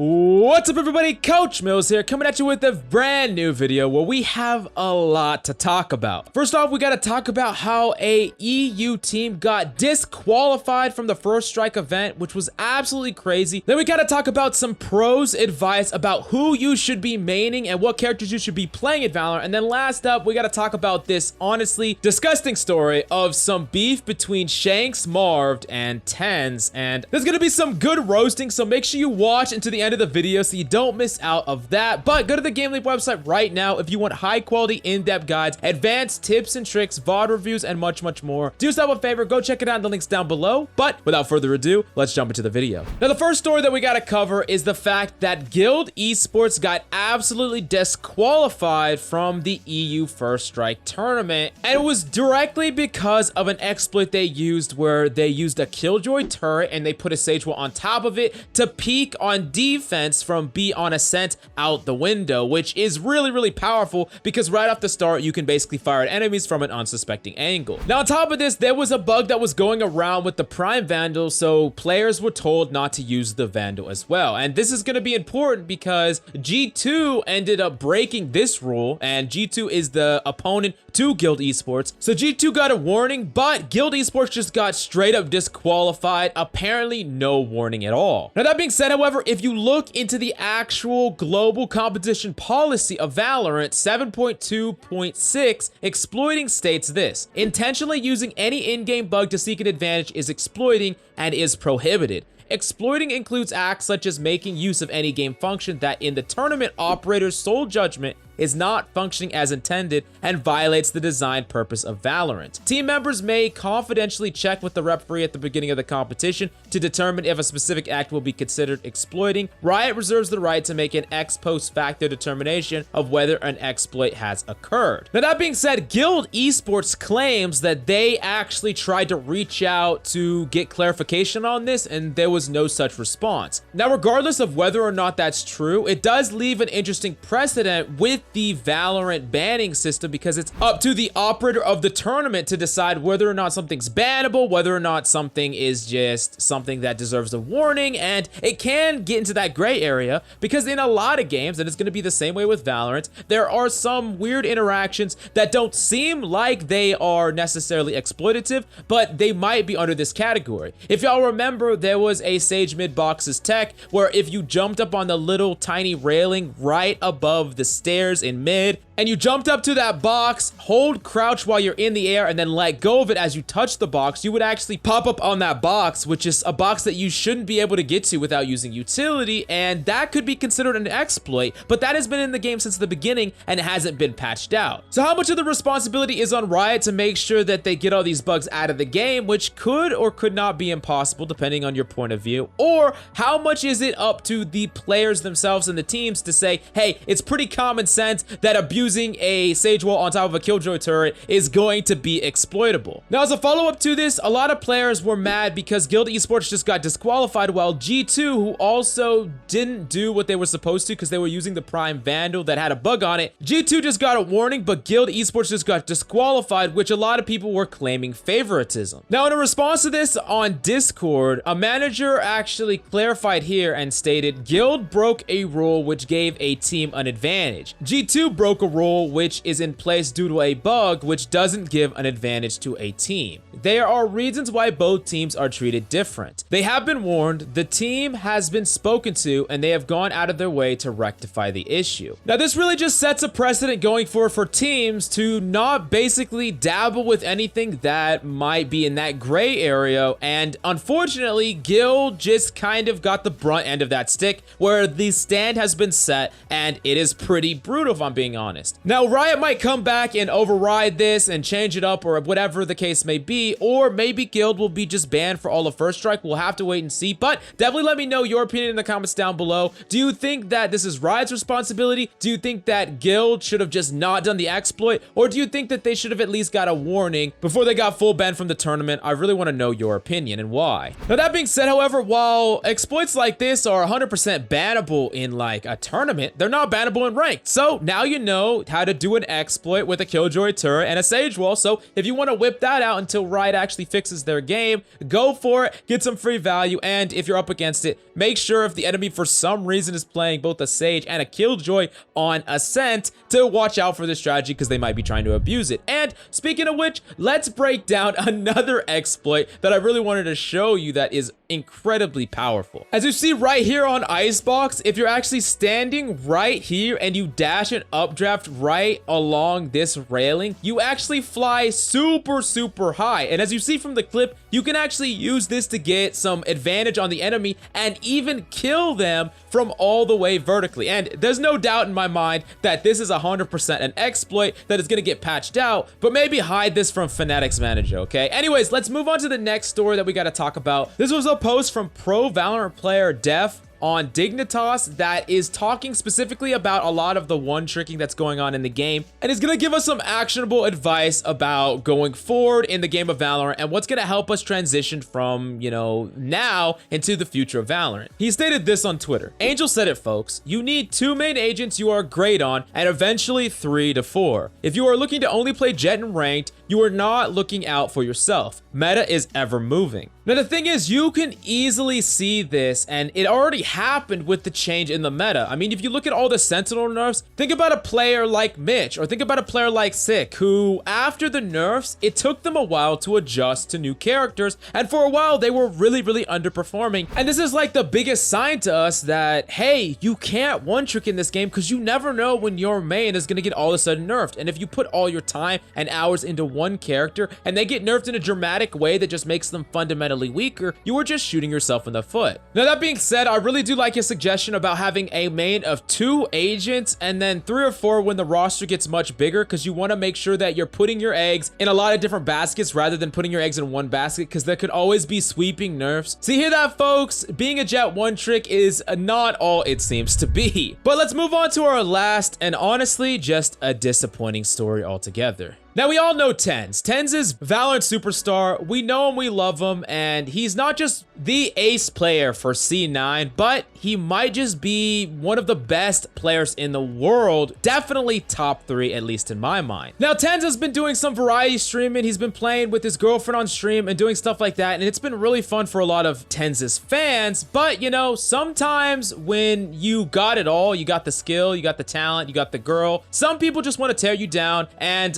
What's up everybody, Coach Mills here, coming at you with a brand new video where we have a lot to talk about. First off, we gotta talk about how a EU team got disqualified from the First Strike event, which was absolutely crazy. Then we gotta talk about some pros advice about who you should be maining and what characters you should be playing at Valorant. And then last up, we gotta talk about this honestly disgusting story of some beef between Shanks, Marved, and Tens. And there's gonna be some good roasting, so make sure you watch into the end of the video so you don't miss out of that. But go to the GameLeap website right now if you want high quality in-depth guides, advanced tips and tricks, VOD reviews, and much more. Do yourself a favor, go check it out in the links down below. But without further ado, let's jump into the video. Now the first story that we gotta cover is the fact that Guild Esports got absolutely disqualified from the EU First Strike tournament, and it was directly because of an exploit they used where they used a Killjoy turret and they put a Sage Wall on top of it to peek on defense from B on ascent out the window, which is really powerful because right off the start you can basically fire at enemies from an unsuspecting angle. Now on top of this, there was a bug that was going around with the Prime Vandal, so players were told not to use the Vandal as well. And this is going to be important because G2 ended up breaking this rule, and G2 is the opponent to Guild Esports. So G2 got a warning, but Guild Esports just got straight up disqualified, apparently no warning at all. Now that being said, however, if you look into the actual global competition policy of Valorant 7.2.6, exploiting states this: intentionally using any in-game bug to seek an advantage is exploiting and is prohibited. Exploiting includes acts such as making use of any game function that in the tournament operator's sole judgment is not functioning as intended and violates the design purpose of Valorant. Team members may confidentially check with the referee at the beginning of the competition to determine if a specific act will be considered exploiting. Riot reserves the right to make an ex post facto determination of whether an exploit has occurred. Now that being said, Guild Esports claims that they actually tried to reach out to get clarification on this and there was no such response. Now regardless of whether or not that's true, it does leave an interesting precedent with the Valorant banning system because it's up to the operator of the tournament to decide whether or not something's bannable, whether or not something is just something that deserves a warning. And it can get into that gray area because in a lot of games, and it's going to be the same way with Valorant, there are some weird interactions that don't seem like they are necessarily exploitative, but they might be under this category. If y'all remember, there was a Sage mid boxes tech where if you jumped up on the little tiny railing right above the stairs in mid, and you jumped up to that box, hold crouch while you're in the air, and then let go of it as you touch the box, you would actually pop up on that box, which is a box that you shouldn't be able to get to without using utility, and that could be considered an exploit, but that has been in the game since the beginning and it hasn't been patched out. So how much of the responsibility is on Riot to make sure that they get all these bugs out of the game, which could or could not be impossible depending on your point of view, or how much is it up to the players themselves and the teams to say, hey, it's pretty common sense that abusing a Sage Wall on top of a Killjoy turret is going to be exploitable. Now, as a follow-up to this, a lot of players were mad because Guild Esports just got disqualified, while G2, who also didn't do what they were supposed to because they were using the Prime Vandal that had a bug on it, G2 just got a warning, but Guild Esports just got disqualified, which a lot of people were claiming favoritism. Now, in a response to this on Discord, a manager actually clarified here and stated, Guild broke a rule which gave a team an advantage. G2 broke a rule which is in place due to a bug which doesn't give an advantage to a team. There are reasons why both teams are treated different. They have been warned, the team has been spoken to, and they have gone out of their way to rectify the issue. Now this really just sets a precedent going forward for teams to not basically dabble with anything that might be in that gray area, and unfortunately Guild just kind of got the brunt end of that stick where the stand has been set and it is pretty brutal if I'm being honest. Now Riot might come back and override this and change it up or whatever the case may be, or maybe Guild will be just banned for all of First Strike. We'll have to wait and see, but definitely let me know your opinion in the comments down below. Do you think that this is Riot's responsibility? Do you think that Guild should have just not done the exploit, or do you think that they should have at least got a warning before they got full ban from the tournament? I really want to know your opinion and why. Now that being said, however, However, while exploits like this are 100% bannable in like a tournament, they're not bannable in ranked. So now you know how to do an exploit with a Killjoy turret and a Sage Wall. So if you want to whip that out until Riot actually fixes their game, go for it, get some free value. And if you're up against it, make sure if the enemy for some reason is playing both a Sage and a Killjoy on Ascent to watch out for this strategy because they might be trying to abuse it. And speaking of which, let's break down another exploit that I really wanted to show you that is incredibly powerful. As you see right here on Icebox, if you're actually standing right here and you dash an updraft right along this railing, you actually fly super high. And as you see from the clip, you can actually use this to get some advantage on the enemy and even kill them from all the way vertically. And there's no doubt in my mind that this is 100% an exploit that is going to get patched out, but maybe hide this from Fnatic's manager, okay? Anyways, let's move on to the next story that we got to talk about. This was a post from pro Valorant player Def on Dignitas that is talking specifically about a lot of the one tricking that's going on in the game, and is going to give us some actionable advice about going forward in the game of Valorant and what's going to help us transition from, you know, now into the future of Valorant. He stated this on Twitter. Angel said it, folks. You need 2 main agents you are great on and eventually 3 to 4. If you are looking to only play Jet in ranked, you are not looking out for yourself. Meta is ever moving. Now, the thing is, you can easily see this, and it already happened with the change in the meta. I mean, if you look at all the Sentinel nerfs, think about a player like Mitch, or think about a player like Sick, who, after the nerfs, it took them a while to adjust to new characters, and for a while, they were really underperforming. And this is like the biggest sign to us that, hey, you can't one-trick in this game because you never know when your main is going to get all of a sudden nerfed. And if you put all your time and hours into one character, and they get nerfed in a dramatic way that just makes them fundamentally weaker, you are just shooting yourself in the foot. Now, that being said, I really do like his suggestion about having a main of 2 agents and then 3 or 4 when the roster gets much bigger, because you want to make sure that you're putting your eggs in a lot of different baskets rather than putting your eggs in one basket, because there could always be sweeping nerfs. So you hear that, folks? Being a Jet one trick is not all it seems to be. But let's move on to our last and honestly just a disappointing story altogether. Now, we all know Tenz. Tenz is Valorant superstar. We know him, we love him, and he's not just the ace player for C9, but he might just be one of the best players in the world. Definitely top 3, at least in my mind. Now, Tenz has been doing some variety streaming. He's been playing with his girlfriend on stream and doing stuff like that, and it's been really fun for a lot of Tenz's fans. But, you know, sometimes when you got it all, you got the skill, you got the talent, you got the girl, some people just want to tear you down, and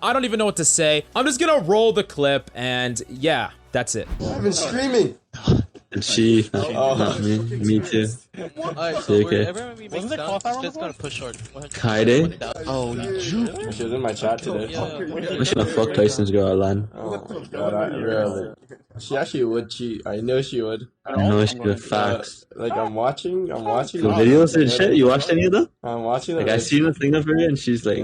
I don't even know what to say. I'm just gonna roll the clip, and yeah, that's it. I've been streaming. And she, not me. Me too. Alright, so okay. everyone we make down, just gotta push short. Kaide? Oh, you. She was in my chat today. I'm just gonna fuck Tyson's girl at LAN. Oh my god, I really. She actually would cheat. I know she would. I know she would. Facts. Like, I'm watching. The videos and shit, you watched any of them? I'm watching them. Like, I see the thing of her and she's like,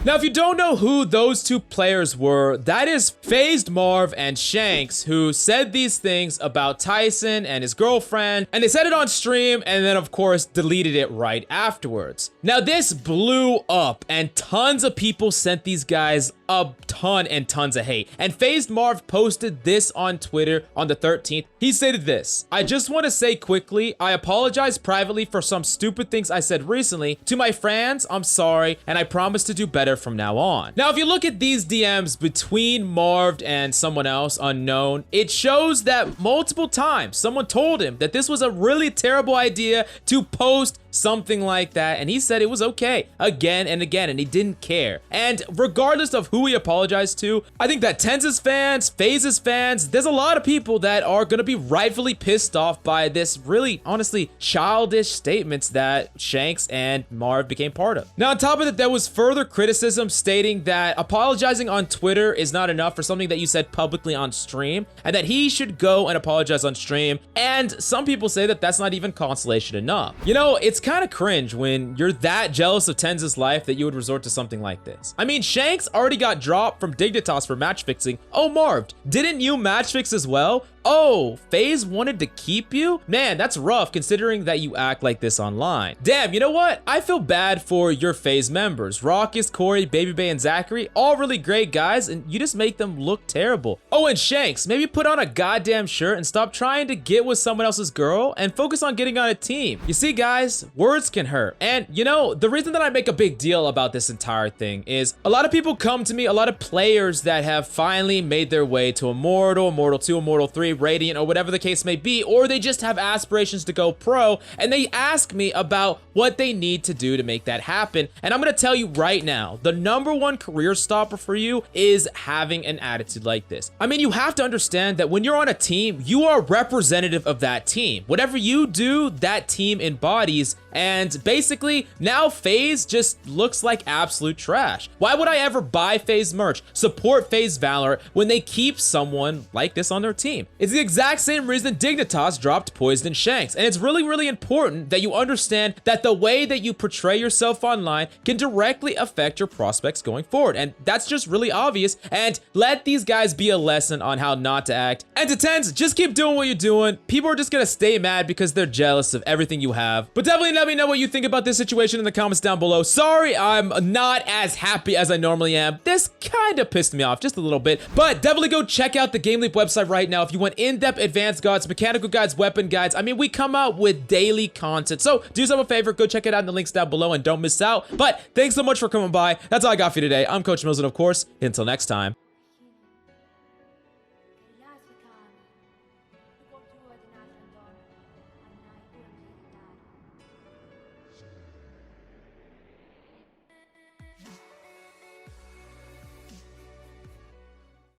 Now, if you don't know who those 2 players were, that is Phased Marv and Shanks, who said these things about Tyson and his girlfriend, and they said it on stream, and then of course deleted it right afterwards. Now, this blew up, and tons of people sent these guys a ton and tons of hate. And Phased Marv posted this on Twitter on the 13th. He stated this: I just want to say quickly, I apologize privately for some stupid things I said recently. To my fans, I'm sorry, and I promise to do better from now on. Now, if you look at these DMs between Marv and someone else unknown, it shows that multiple times someone told him that this was a really terrible idea to post something like that, and he said it was okay again and again, and he didn't care. And regardless of who he apologized to, I think that Tenz's fans, FaZe's fans, there's a lot of people that are gonna be rightfully pissed off by this really, honestly, childish statements that Shanks and Marv became part of. Now, on top of that, there was further criticism stating that apologizing on Twitter is not enough for something that you said publicly on stream, and that he should go and apologize on stream. And some people say that that's not even consolation enough. You know, it's kind of cringe when you're that jealous of Tenz's life that you would resort to something like this. I mean, Shanks already got dropped from Dignitas for match fixing. Oh, Marv, didn't you match fix as well? Oh, FaZe wanted to keep you? Man, that's rough considering that you act like this online. Damn, you know what? I feel bad for your FaZe members. Raucus, Corey, Baby Bay, and Zachary, all really great guys, and you just make them look terrible. Oh, and Shanks, maybe put on a goddamn shirt and stop trying to get with someone else's girl and focus on getting on a team. You see, guys, words can hurt. And you know, the reason that I make a big deal about this entire thing is a lot of people come to me, a lot of players that have finally made their way to Immortal, Immortal 2, Immortal 3, Radiant, or whatever the case may be, or they just have aspirations to go pro, and they ask me about what they need to do to make that happen. And I'm gonna tell you right now, the #1 career stopper for you is having an attitude like this. I mean, you have to understand that when you're on a team, you are representative of that team. Whatever you do, that team embodies, and basically, now FaZe just looks like absolute trash. Why would I ever buy FaZe merch, support FaZe Valorant, when they keep someone like this on their team? It's the exact same reason Dignitas dropped Poison and Shanks, and it's really, really important that you understand that the way that you portray yourself online can directly affect your prospects going forward, and that's just really obvious, and let these guys be a lesson on how not to act. And to Tens, just keep doing what you're doing. People are just gonna stay mad because they're jealous of everything you have. But definitely let me know what you think about this situation in the comments down below. Sorry, I'm not as happy as I normally am. This kind of pissed me off just a little bit, but definitely go check out the GameLeap website right now if you want in-depth advanced guides, mechanical guides, weapon guides. I mean, we come out with daily content, so do yourself a favor, go check it out in the links down below and don't miss out. But thanks so much for coming by. That's all I got for you today. I'm Coach Mills, and of course, until next time.